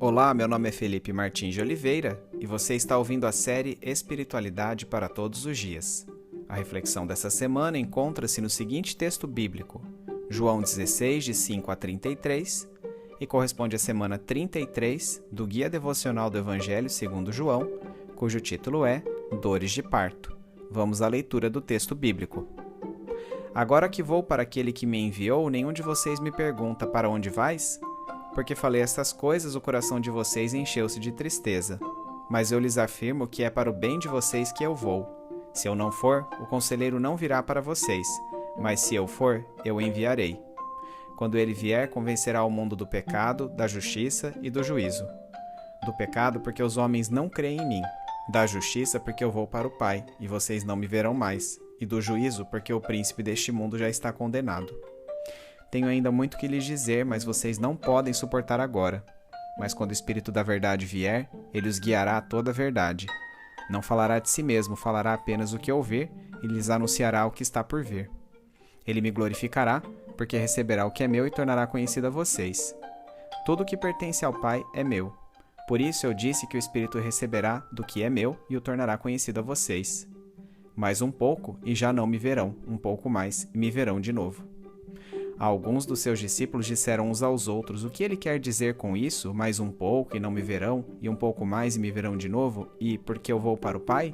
Olá, meu nome é Felipe Martins de Oliveira e você está ouvindo a série Espiritualidade para Todos os Dias. A reflexão dessa semana encontra-se no seguinte texto bíblico, João 16, de 5 a 33, e corresponde à semana 33 do Guia Devocional do Evangelho segundo João, cujo título é Dores de Parto. Vamos à leitura do texto bíblico. Agora que vou para aquele que me enviou, nenhum de vocês me pergunta: para onde vais? Porque falei estas coisas, o coração de vocês encheu-se de tristeza. Mas eu lhes afirmo que é para o bem de vocês que eu vou. Se eu não for, o conselheiro não virá para vocês, mas se eu for, eu o enviarei. Quando ele vier, convencerá o mundo do pecado, da justiça e do juízo. Do pecado, porque os homens não creem em mim. Da justiça, porque eu vou para o Pai, e vocês não me verão mais. E do juízo, porque o príncipe deste mundo já está condenado. Tenho ainda muito que lhes dizer, mas vocês não podem suportar agora. Mas quando o Espírito da Verdade vier, ele os guiará a toda a verdade. Não falará de si mesmo, falará apenas o que ouvir e lhes anunciará o que está por vir. Ele me glorificará, porque receberá o que é meu e tornará conhecido a vocês. Tudo o que pertence ao Pai é meu. Por isso eu disse que o Espírito receberá do que é meu e o tornará conhecido a vocês. Mais um pouco e já não me verão, um pouco mais e me verão de novo. Alguns dos seus discípulos disseram uns aos outros: o que ele quer dizer com isso? Mais um pouco e não me verão, e um pouco mais e me verão de novo, e porque eu vou para o Pai?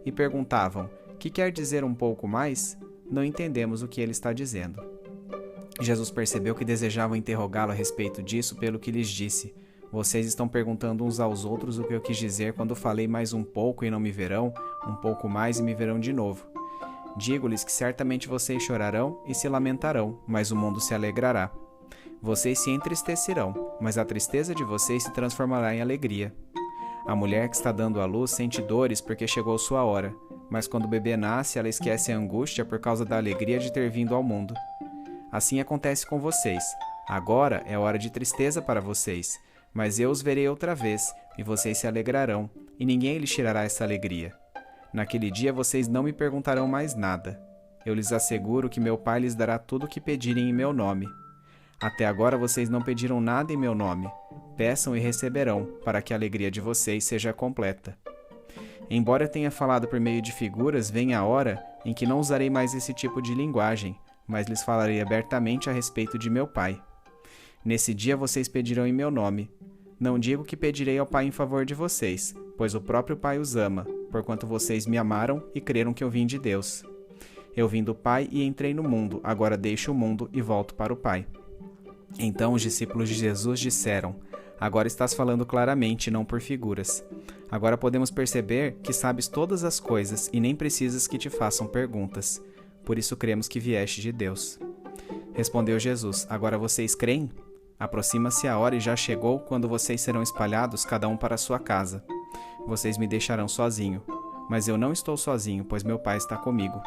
E perguntavam: que quer dizer um pouco mais? Não entendemos o que ele está dizendo. Jesus percebeu que desejavam interrogá-lo a respeito disso, pelo que lhes disse: vocês estão perguntando uns aos outros o que eu quis dizer quando falei mais um pouco e não me verão, um pouco mais e me verão de novo. Digo-lhes que certamente vocês chorarão e se lamentarão, mas o mundo se alegrará. Vocês se entristecerão, mas a tristeza de vocês se transformará em alegria. A mulher que está dando à luz sente dores porque chegou sua hora, mas quando o bebê nasce, ela esquece a angústia por causa da alegria de ter vindo ao mundo. Assim acontece com vocês. Agora é hora de tristeza para vocês, mas eu os verei outra vez, e vocês se alegrarão, e ninguém lhes tirará essa alegria. Naquele dia vocês não me perguntarão mais nada. Eu lhes asseguro que meu Pai lhes dará tudo o que pedirem em meu nome. Até agora vocês não pediram nada em meu nome. Peçam e receberão, para que a alegria de vocês seja completa. Embora eu tenha falado por meio de figuras, vem a hora em que não usarei mais esse tipo de linguagem, mas lhes falarei abertamente a respeito de meu Pai. Nesse dia vocês pedirão em meu nome. Não digo que pedirei ao Pai em favor de vocês, pois o próprio Pai os ama, porquanto vocês me amaram e creram que eu vim de Deus. Eu vim do Pai e entrei no mundo, agora deixo o mundo e volto para o Pai. Então os discípulos de Jesus disseram: agora estás falando claramente, não por figuras. Agora podemos perceber que sabes todas as coisas e nem precisas que te façam perguntas. Por isso cremos que vieste de Deus. Respondeu Jesus: agora vocês creem? Aproxima-se a hora e já chegou quando vocês serão espalhados, cada um para a sua casa. Vocês me deixarão sozinho, mas eu não estou sozinho, pois meu Pai está comigo.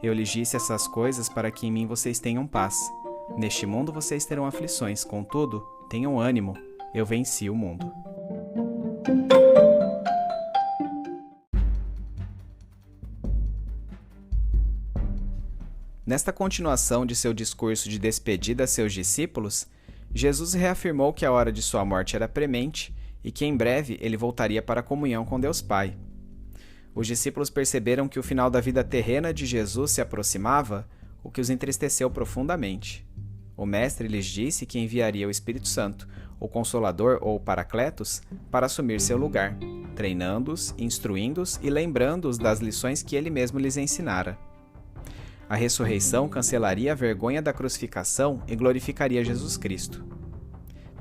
Eu lhes disse essas coisas para que em mim vocês tenham paz. Neste mundo vocês terão aflições, contudo, tenham ânimo, eu venci o mundo. Nesta continuação de seu discurso de despedida a seus discípulos, Jesus reafirmou que a hora de sua morte era premente e que em breve ele voltaria para a comunhão com Deus Pai. Os discípulos perceberam que o final da vida terrena de Jesus se aproximava, o que os entristeceu profundamente. O Mestre lhes disse que enviaria o Espírito Santo, o Consolador ou Paracletos, para assumir seu lugar, treinando-os, instruindo-os e lembrando-os das lições que ele mesmo lhes ensinara. A ressurreição cancelaria a vergonha da crucificação e glorificaria Jesus Cristo.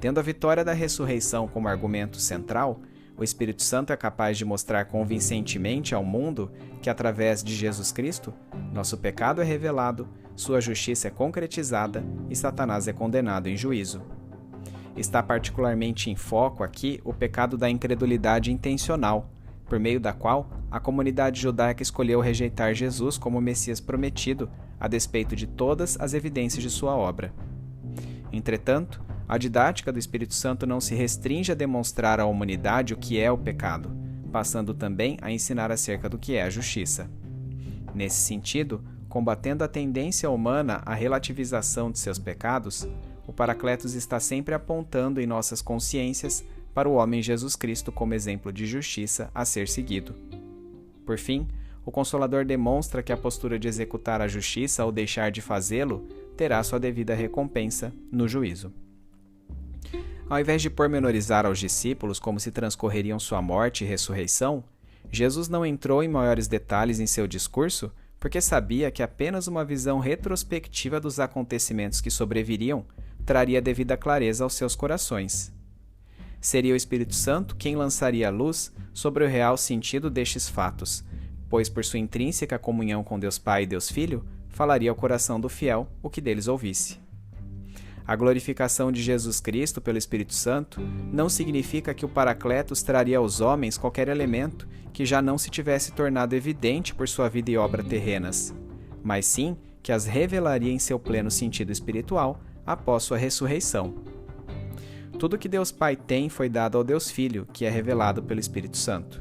Tendo a vitória da ressurreição como argumento central, o Espírito Santo é capaz de mostrar convincentemente ao mundo que, através de Jesus Cristo, nosso pecado é revelado, sua justiça é concretizada e Satanás é condenado em juízo. Está particularmente em foco aqui o pecado da incredulidade intencional, por meio da qual a comunidade judaica escolheu rejeitar Jesus como o Messias prometido, a despeito de todas as evidências de sua obra. Entretanto, a didática do Espírito Santo não se restringe a demonstrar à humanidade o que é o pecado, passando também a ensinar acerca do que é a justiça. Nesse sentido, combatendo a tendência humana à relativização de seus pecados, o Paracletos está sempre apontando em nossas consciências para o homem Jesus Cristo como exemplo de justiça a ser seguido. Por fim, o Consolador demonstra que a postura de executar a justiça ou deixar de fazê-lo terá sua devida recompensa no juízo. Ao invés de pormenorizar aos discípulos como se transcorreriam sua morte e ressurreição, Jesus não entrou em maiores detalhes em seu discurso porque sabia que apenas uma visão retrospectiva dos acontecimentos que sobreviriam traria devida clareza aos seus corações. Seria o Espírito Santo quem lançaria a luz sobre o real sentido destes fatos, pois por sua intrínseca comunhão com Deus Pai e Deus Filho, falaria ao coração do fiel o que deles ouvisse. A glorificação de Jesus Cristo pelo Espírito Santo não significa que o Paracletos traria aos homens qualquer elemento que já não se tivesse tornado evidente por sua vida e obra terrenas, mas sim que as revelaria em seu pleno sentido espiritual após sua ressurreição. Tudo que Deus Pai tem foi dado ao Deus Filho, que é revelado pelo Espírito Santo.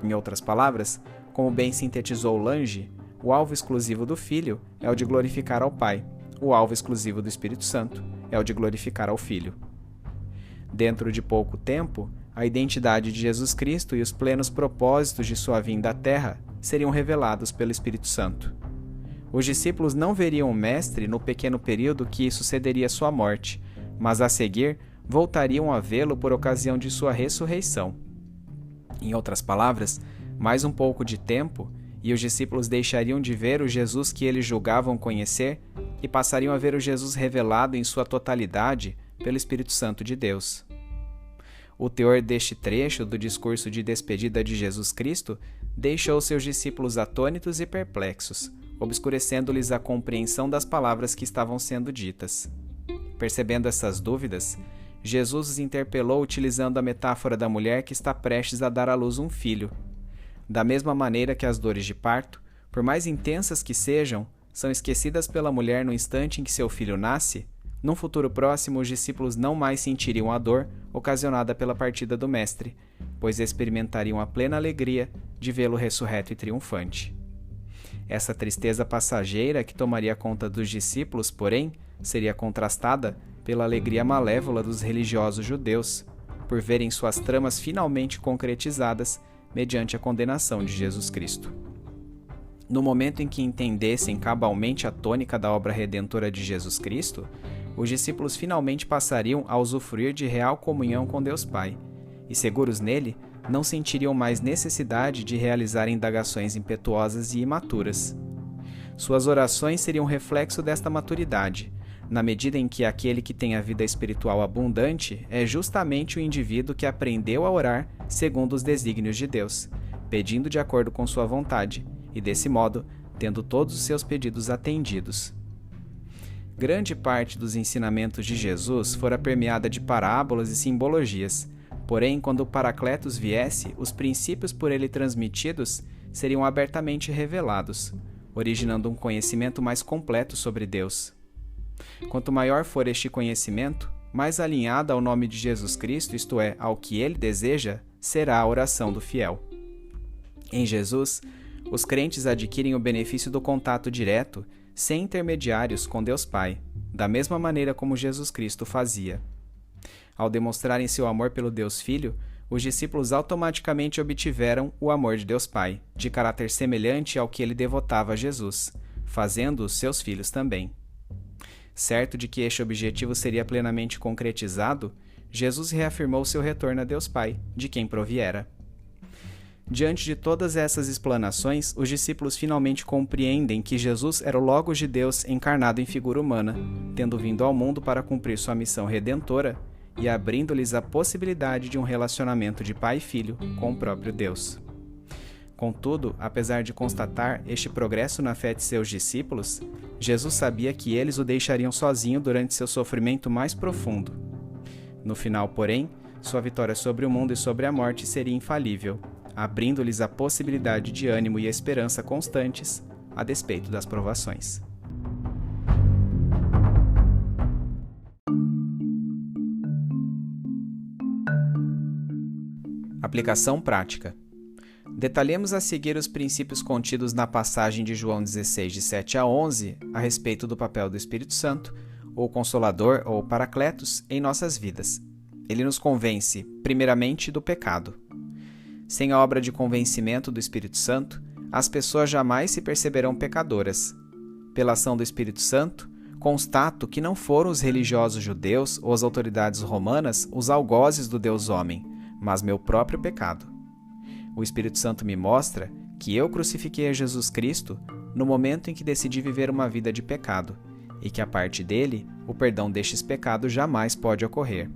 Em outras palavras, como bem sintetizou Lange, o alvo exclusivo do Filho é o de glorificar ao Pai. O alvo exclusivo do Espírito Santo é o de glorificar ao Filho. Dentro de pouco tempo, a identidade de Jesus Cristo e os plenos propósitos de sua vinda à Terra seriam revelados pelo Espírito Santo. Os discípulos não veriam o Mestre no pequeno período que sucederia sua morte, mas a seguir voltariam a vê-lo por ocasião de sua ressurreição. Em outras palavras, mais um pouco de tempo, e os discípulos deixariam de ver o Jesus que eles julgavam conhecer e passariam a ver o Jesus revelado em sua totalidade pelo Espírito Santo de Deus. O teor deste trecho do discurso de despedida de Jesus Cristo deixou seus discípulos atônitos e perplexos, obscurecendo-lhes a compreensão das palavras que estavam sendo ditas. Percebendo essas dúvidas, Jesus os interpelou utilizando a metáfora da mulher que está prestes a dar à luz um filho. Da mesma maneira que as dores de parto, por mais intensas que sejam, são esquecidas pela mulher no instante em que seu filho nasce, num futuro próximo os discípulos não mais sentiriam a dor ocasionada pela partida do Mestre, pois experimentariam a plena alegria de vê-lo ressurreto e triunfante. Essa tristeza passageira que tomaria conta dos discípulos, porém, seria contrastada pela alegria malévola dos religiosos judeus, por verem suas tramas finalmente concretizadas mediante a condenação de Jesus Cristo. No momento em que entendessem cabalmente a tônica da obra redentora de Jesus Cristo, os discípulos finalmente passariam a usufruir de real comunhão com Deus Pai, e seguros nele, não sentiriam mais necessidade de realizar indagações impetuosas e imaturas. Suas orações seriam reflexo desta maturidade, na medida em que aquele que tem a vida espiritual abundante é justamente o indivíduo que aprendeu a orar segundo os desígnios de Deus, pedindo de acordo com sua vontade, e desse modo, tendo todos os seus pedidos atendidos. Grande parte dos ensinamentos de Jesus fora permeada de parábolas e simbologias, porém, quando o Paracletos viesse, os princípios por ele transmitidos seriam abertamente revelados, originando um conhecimento mais completo sobre Deus. Quanto maior for este conhecimento, mais alinhada ao nome de Jesus Cristo, isto é, ao que ele deseja, será a oração do fiel. Em Jesus, os crentes adquirem o benefício do contato direto, sem intermediários, com Deus Pai, da mesma maneira como Jesus Cristo fazia. Ao demonstrarem seu amor pelo Deus Filho, os discípulos automaticamente obtiveram o amor de Deus Pai, de caráter semelhante ao que ele devotava a Jesus, fazendo-os seus filhos também. Certo de que este objetivo seria plenamente concretizado, Jesus reafirmou seu retorno a Deus Pai, de quem proviera. Diante de todas essas explanações, os discípulos finalmente compreendem que Jesus era o Logos de Deus encarnado em figura humana, tendo vindo ao mundo para cumprir sua missão redentora e abrindo-lhes a possibilidade de um relacionamento de pai e filho com o próprio Deus. Contudo, apesar de constatar este progresso na fé de seus discípulos, Jesus sabia que eles o deixariam sozinho durante seu sofrimento mais profundo. No final, porém, sua vitória sobre o mundo e sobre a morte seria infalível, abrindo-lhes a possibilidade de ânimo e esperança constantes, a despeito das provações. Aplicação prática. Detalhemos a seguir os princípios contidos na passagem de João 16, de 7 a 11, a respeito do papel do Espírito Santo, ou Consolador ou Paracletos, em nossas vidas. Ele nos convence, primeiramente, do pecado. Sem a obra de convencimento do Espírito Santo, as pessoas jamais se perceberão pecadoras. Pela ação do Espírito Santo, constato que não foram os religiosos judeus ou as autoridades romanas os algozes do Deus homem, mas meu próprio pecado. O Espírito Santo me mostra que eu crucifiquei a Jesus Cristo no momento em que decidi viver uma vida de pecado, e que a parte dele, o perdão destes pecados jamais pode ocorrer.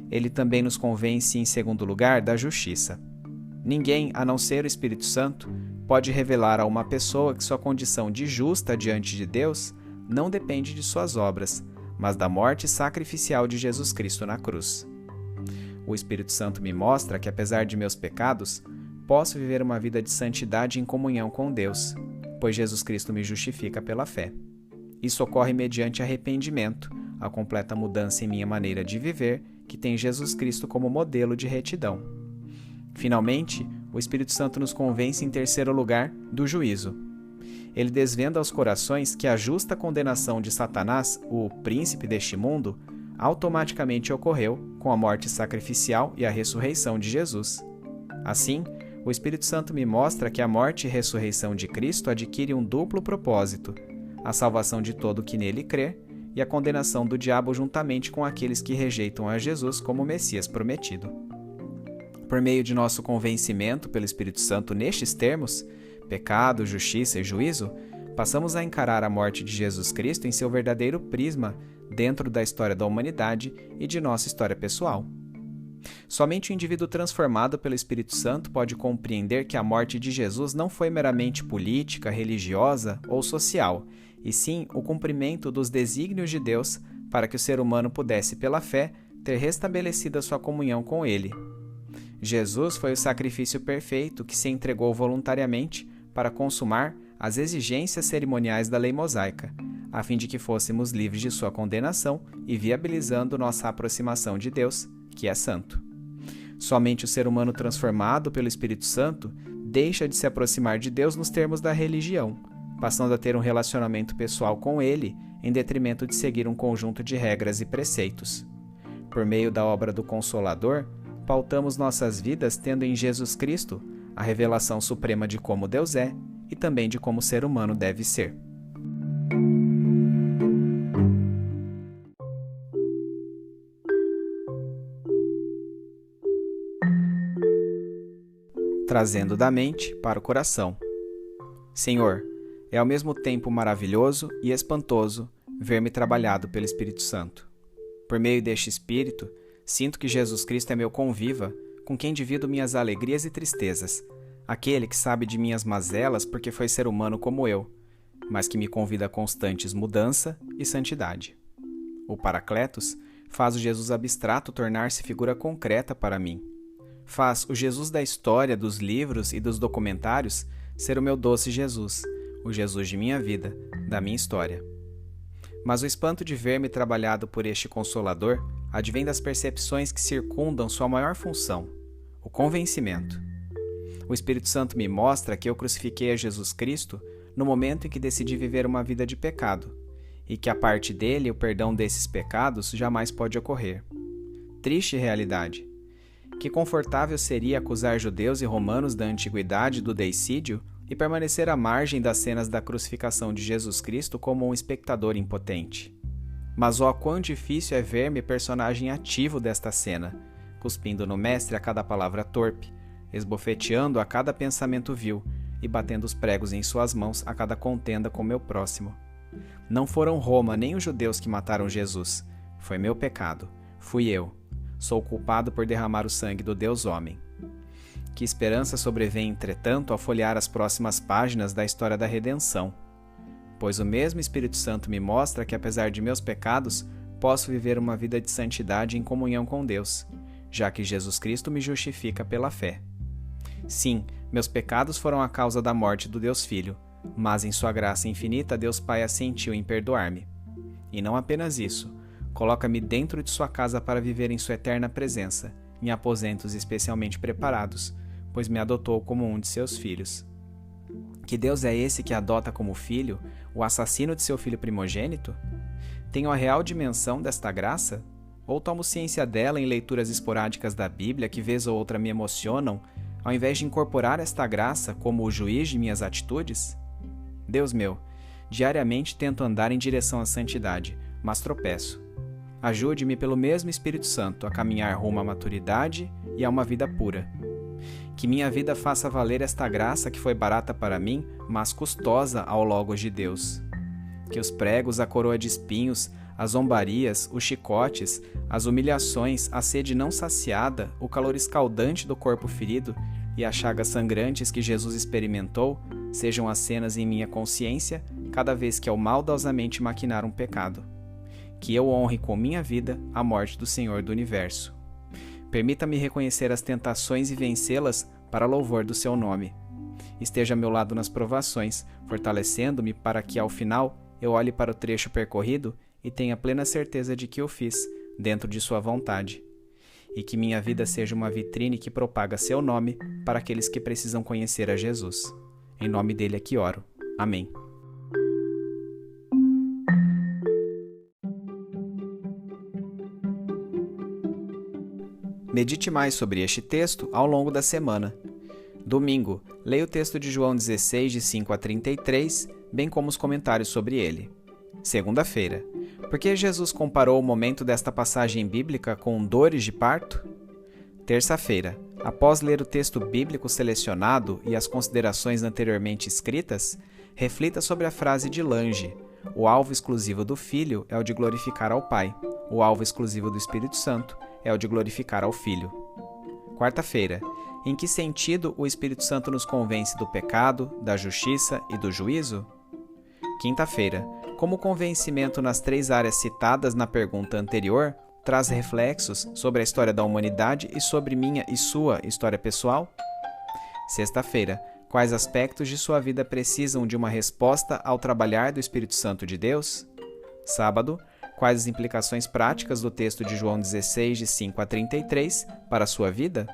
Ele também nos convence, em segundo lugar, da justiça. Ninguém, a não ser o Espírito Santo, pode revelar a uma pessoa que sua condição de justa diante de Deus não depende de suas obras, mas da morte sacrificial de Jesus Cristo na cruz. O Espírito Santo me mostra que, apesar de meus pecados, posso viver uma vida de santidade em comunhão com Deus, pois Jesus Cristo me justifica pela fé. Isso ocorre mediante arrependimento, a completa mudança em minha maneira de viver, que tem Jesus Cristo como modelo de retidão. Finalmente, o Espírito Santo nos convence, em terceiro lugar, do juízo. Ele desvenda aos corações que a justa condenação de Satanás, o príncipe deste mundo, automaticamente ocorreu com a morte sacrificial e a ressurreição de Jesus. Assim, o Espírito Santo me mostra que a morte e ressurreição de Cristo adquire um duplo propósito: a salvação de todo que nele crê e a condenação do diabo juntamente com aqueles que rejeitam a Jesus como Messias prometido. Por meio de nosso convencimento pelo Espírito Santo nestes termos, pecado, justiça e juízo, passamos a encarar a morte de Jesus Cristo em seu verdadeiro prisma dentro da história da humanidade e de nossa história pessoal. Somente o indivíduo transformado pelo Espírito Santo pode compreender que a morte de Jesus não foi meramente política, religiosa ou social, e sim o cumprimento dos desígnios de Deus para que o ser humano pudesse, pela fé, ter restabelecido a sua comunhão com Ele. Jesus foi o sacrifício perfeito que se entregou voluntariamente para consumar as exigências cerimoniais da lei mosaica, a fim de que fôssemos livres de sua condenação e viabilizando nossa aproximação de Deus, que é santo. Somente o ser humano transformado pelo Espírito Santo deixa de se aproximar de Deus nos termos da religião, passando a ter um relacionamento pessoal com Ele, em detrimento de seguir um conjunto de regras e preceitos. Por meio da obra do Consolador, pautamos nossas vidas tendo em Jesus Cristo a revelação suprema de como Deus é e também de como o ser humano deve ser. Trazendo da mente para o coração. Senhor, é ao mesmo tempo maravilhoso e espantoso ver-me trabalhado pelo Espírito Santo. Por meio deste Espírito, sinto que Jesus Cristo é meu conviva, com quem divido minhas alegrias e tristezas, aquele que sabe de minhas mazelas porque foi ser humano como eu, mas que me convida a constantes mudança e santidade. O Paracletos faz o Jesus abstrato tornar-se figura concreta para mim. Faz o Jesus da história, dos livros e dos documentários ser o meu doce Jesus, o Jesus de minha vida, da minha história. Mas o espanto de ver-me trabalhado por este Consolador advém das percepções que circundam sua maior função, o convencimento. O Espírito Santo me mostra que eu crucifiquei a Jesus Cristo no momento em que decidi viver uma vida de pecado, e que a parte dele o perdão desses pecados jamais pode ocorrer. Triste realidade! Que confortável seria acusar judeus e romanos da antiguidade do deicídio e permanecer à margem das cenas da crucificação de Jesus Cristo como um espectador impotente. Mas ó quão difícil é ver-me personagem ativo desta cena, cuspindo no mestre a cada palavra torpe, esbofeteando a cada pensamento vil e batendo os pregos em suas mãos a cada contenda com meu próximo. Não foram Roma nem os judeus que mataram Jesus. Foi meu pecado. Fui eu. Sou culpado por derramar o sangue do Deus homem. Que esperança sobrevém, entretanto, ao folhear as próximas páginas da história da redenção. Pois o mesmo Espírito Santo me mostra que, apesar de meus pecados, posso viver uma vida de santidade em comunhão com Deus, já que Jesus Cristo me justifica pela fé. Sim, meus pecados foram a causa da morte do Deus Filho, mas em sua graça infinita Deus Pai assentiu em perdoar-me. E não apenas isso, coloca-me dentro de sua casa para viver em sua eterna presença, em aposentos especialmente preparados, pois me adotou como um de seus filhos. Que Deus é esse que adota como filho o assassino de seu filho primogênito? Tenho a real dimensão desta graça? ou tomo ciência dela em leituras esporádicas da Bíblia que vez ou outra me emocionam, ao invés de incorporar esta graça como o juiz de minhas atitudes? Deus meu, diariamente tento andar em direção à santidade, mas tropeço. Ajude-me pelo mesmo Espírito Santo a caminhar rumo à maturidade e a uma vida pura. Que minha vida faça valer esta graça que foi barata para mim, mas custosa ao Logos de Deus. Que os pregos, a coroa de espinhos, as zombarias, os chicotes, as humilhações, a sede não saciada, o calor escaldante do corpo ferido e as chagas sangrantes que Jesus experimentou sejam as cenas em minha consciência cada vez que eu maldosamente maquinar um pecado. Que eu honre com minha vida a morte do Senhor do Universo. Permita-me reconhecer as tentações e vencê-las para louvor do seu nome. Esteja a meu lado nas provações, fortalecendo-me para que, ao final, eu olhe para o trecho percorrido e tenha plena certeza de que o fiz, dentro de sua vontade. E que minha vida seja uma vitrine que propaga seu nome para aqueles que precisam conhecer a Jesus. Em nome dele é que oro. Amém. Medite mais sobre este texto ao longo da semana. Domingo, leia o texto de João 16, de 5 a 33, bem como os comentários sobre ele. Segunda-feira, por que Jesus comparou o momento desta passagem bíblica com dores de parto? Terça-feira, após ler o texto bíblico selecionado e as considerações anteriormente escritas, reflita sobre a frase de Lange: o alvo exclusivo do Filho é o de glorificar ao Pai, o alvo exclusivo do Espírito Santo é o de glorificar ao Filho. Quarta-feira, em que sentido o Espírito Santo nos convence do pecado, da justiça e do juízo? Quinta-feira, como o convencimento nas 3 áreas citadas na pergunta anterior traz reflexos sobre a história da humanidade e sobre minha e sua história pessoal? Sexta-feira, quais aspectos de sua vida precisam de uma resposta ao trabalhar do Espírito Santo de Deus? Sábado, quais as implicações práticas do texto de João 16, de 5 a 33, para a sua vida?